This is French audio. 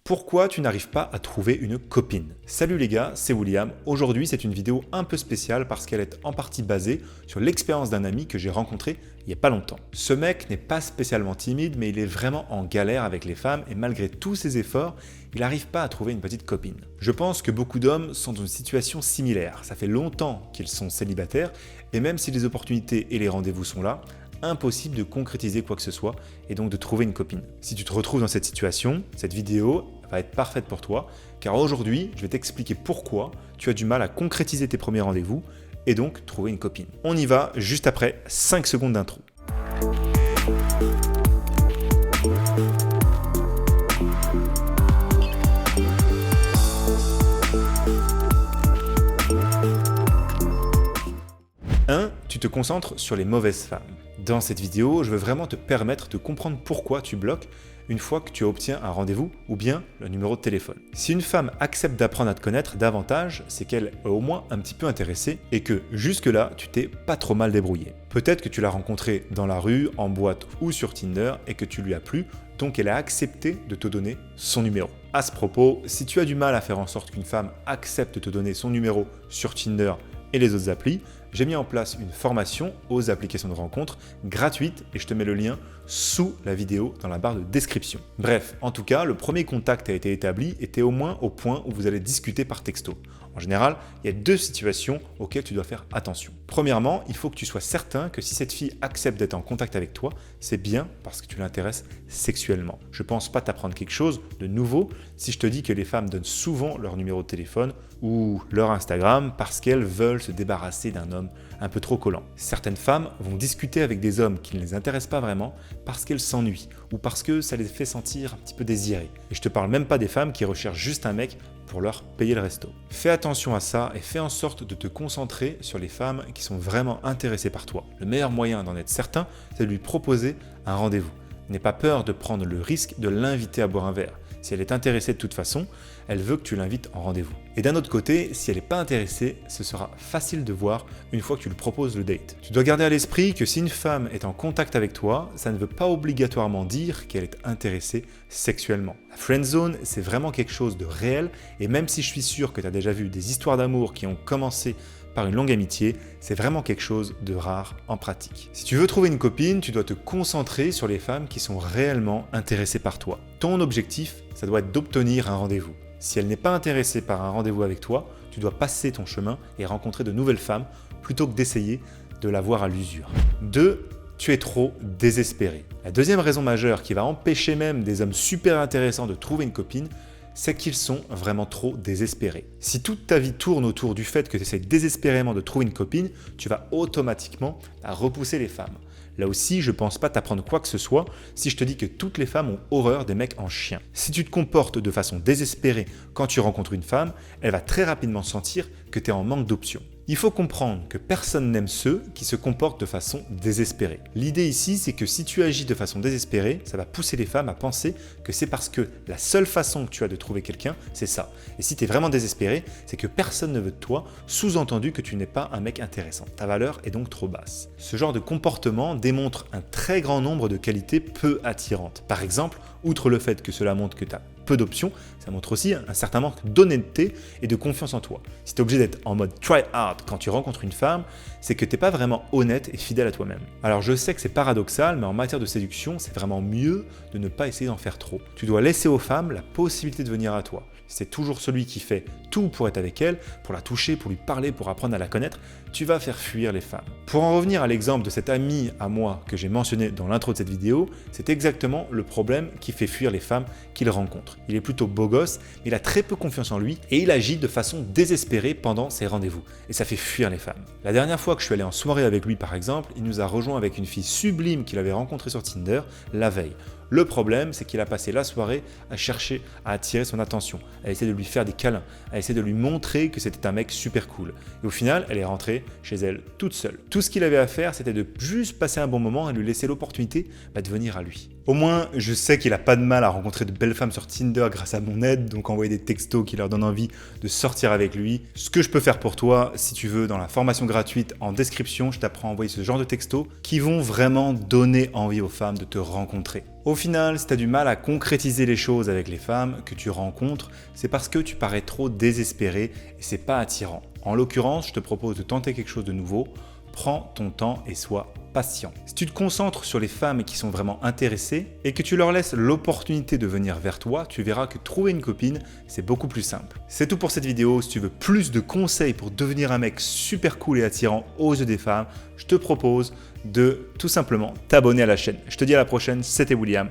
Pourquoi tu n'arrives pas à trouver une copine? Salut les gars, c'est William. Aujourd'hui, c'est une vidéo un peu spéciale parce qu'elle est en partie basée sur l'expérience d'un ami que j'ai rencontré il n'y a pas longtemps. Ce mec n'est pas spécialement timide, mais il est vraiment en galère avec les femmes et malgré tous ses efforts, il n'arrive pas à trouver une petite copine. Je pense que beaucoup d'hommes sont dans une situation similaire. Ça fait longtemps qu'ils sont célibataires et même si les opportunités et les rendez-vous sont là, impossible de concrétiser quoi que ce soit et donc de trouver une copine. Si tu te retrouves dans cette situation, cette vidéo va être parfaite pour toi car aujourd'hui, je vais t'expliquer pourquoi tu as du mal à concrétiser tes premiers rendez-vous et donc trouver une copine. On y va juste après 5 secondes d'intro. Tu te concentres sur les mauvaises femmes. Dans cette vidéo, je veux vraiment te permettre de comprendre pourquoi tu bloques une fois que tu obtiens un rendez-vous ou bien le numéro de téléphone. Si une femme accepte d'apprendre à te connaître davantage, c'est qu'elle est au moins un petit peu intéressée et que jusque-là, tu t'es pas trop mal débrouillé. Peut-être que tu l'as rencontrée dans la rue, en boîte ou sur Tinder et que tu lui as plu, donc elle a accepté de te donner son numéro. À ce propos, si tu as du mal à faire en sorte qu'une femme accepte de te donner son numéro sur Tinder et les autres applis, j'ai mis en place une formation aux applications de rencontres gratuite et je te mets le lien sous la vidéo dans la barre de description. Bref, en tout cas, le premier contact a été établi et tu es au moins au point où vous allez discuter par texto. En général, il y a 2 situations auxquelles tu dois faire attention. Premièrement, il faut que tu sois certain que si cette fille accepte d'être en contact avec toi, c'est bien parce que tu l'intéresses sexuellement. Je ne pense pas t'apprendre quelque chose de nouveau si je te dis que les femmes donnent souvent leur numéro de téléphone ou leur Instagram parce qu'elles veulent se débarrasser d'un homme un peu trop collant. Certaines femmes vont discuter avec des hommes qui ne les intéressent pas vraiment parce qu'elles s'ennuient ou parce que ça les fait sentir un petit peu désirées. Et je te parle même pas des femmes qui recherchent juste un mec pour leur payer le resto. Fais attention à ça et fais en sorte de te concentrer sur les femmes qui sont vraiment intéressées par toi. Le meilleur moyen d'en être certain, c'est de lui proposer un rendez-vous. N'aie pas peur de prendre le risque de l'inviter à boire un verre. Si elle est intéressée de toute façon, elle veut que tu l'invites en rendez-vous. Et d'un autre côté, si elle n'est pas intéressée, ce sera facile de voir une fois que tu lui proposes le date. Tu dois garder à l'esprit que si une femme est en contact avec toi, ça ne veut pas obligatoirement dire qu'elle est intéressée sexuellement. La friend zone, c'est vraiment quelque chose de réel et même si je suis sûr que tu as déjà vu des histoires d'amour qui ont commencé par une longue amitié, c'est vraiment quelque chose de rare en pratique. Si tu veux trouver une copine, tu dois te concentrer sur les femmes qui sont réellement intéressées par toi. Ton objectif, ça doit être d'obtenir un rendez-vous. Si elle n'est pas intéressée par un rendez-vous avec toi, tu dois passer ton chemin et rencontrer de nouvelles femmes plutôt que d'essayer de la voir à l'usure. 2. Tu es trop désespéré. La deuxième raison majeure qui va empêcher même des hommes super intéressants de trouver une copine, c'est qu'ils sont vraiment trop désespérés. Si toute ta vie tourne autour du fait que tu essaies désespérément de trouver une copine, tu vas automatiquement repousser les femmes. Là aussi, je pense pas t'apprendre quoi que ce soit si je te dis que toutes les femmes ont horreur des mecs en chien. Si tu te comportes de façon désespérée quand tu rencontres une femme, elle va très rapidement sentir que tu es en manque d'options. Il faut comprendre que personne n'aime ceux qui se comportent de façon désespérée. L'idée ici, c'est que si tu agis de façon désespérée, ça va pousser les femmes à penser que c'est parce que la seule façon que tu as de trouver quelqu'un, c'est ça. Et si tu es vraiment désespéré, c'est que personne ne veut de toi, sous-entendu que tu n'es pas un mec intéressant. Ta valeur est donc trop basse. Ce genre de comportement démontre un très grand nombre de qualités peu attirantes. Par exemple, outre le fait que cela montre que tu as peu d'options, ça montre aussi un certain manque d'honnêteté et de confiance en toi. Si tu es obligé d'être en mode try hard quand tu rencontres une femme, c'est que tu n'es pas vraiment honnête et fidèle à toi-même. Alors je sais que c'est paradoxal, mais en matière de séduction, c'est vraiment mieux de ne pas essayer d'en faire trop. Tu dois laisser aux femmes la possibilité de venir à toi. C'est toujours celui qui fait tout pour être avec elle, pour la toucher, pour lui parler, pour apprendre à la connaître, tu vas faire fuir les femmes. Pour en revenir à l'exemple de cet ami à moi que j'ai mentionné dans l'intro de cette vidéo, c'est exactement le problème qui fait fuir les femmes qu'il rencontre. Il est plutôt beau gosse, mais il a très peu confiance en lui et il agit de façon désespérée pendant ses rendez-vous. Et ça fait fuir les femmes. La dernière fois que je suis allé en soirée avec lui par exemple, il nous a rejoint avec une fille sublime qu'il avait rencontrée sur Tinder la veille. Le problème, c'est qu'il a passé la soirée à chercher à attirer son attention, à essayer de lui faire des câlins, à essayer de lui montrer que c'était un mec super cool. Et au final, elle est rentrée chez elle toute seule. Tout ce qu'il avait à faire, c'était de juste passer un bon moment et lui laisser l'opportunité de venir à lui. Au moins, je sais qu'il a pas de mal à rencontrer de belles femmes sur Tinder grâce à mon aide, donc envoyer des textos qui leur donnent envie de sortir avec lui. Ce que je peux faire pour toi, si tu veux, dans la formation gratuite en description, je t'apprends à envoyer ce genre de textos qui vont vraiment donner envie aux femmes de te rencontrer. Au final, si tu as du mal à concrétiser les choses avec les femmes que tu rencontres, c'est parce que tu parais trop désespéré et c'est pas attirant. En l'occurrence, je te propose de tenter quelque chose de nouveau. Prends ton temps et sois patient. Si tu te concentres sur les femmes qui sont vraiment intéressées et que tu leur laisses l'opportunité de venir vers toi, tu verras que trouver une copine, c'est beaucoup plus simple. C'est tout pour cette vidéo. Si tu veux plus de conseils pour devenir un mec super cool et attirant aux yeux des femmes, je te propose de tout simplement t'abonner à la chaîne. Je te dis à la prochaine, c'était William.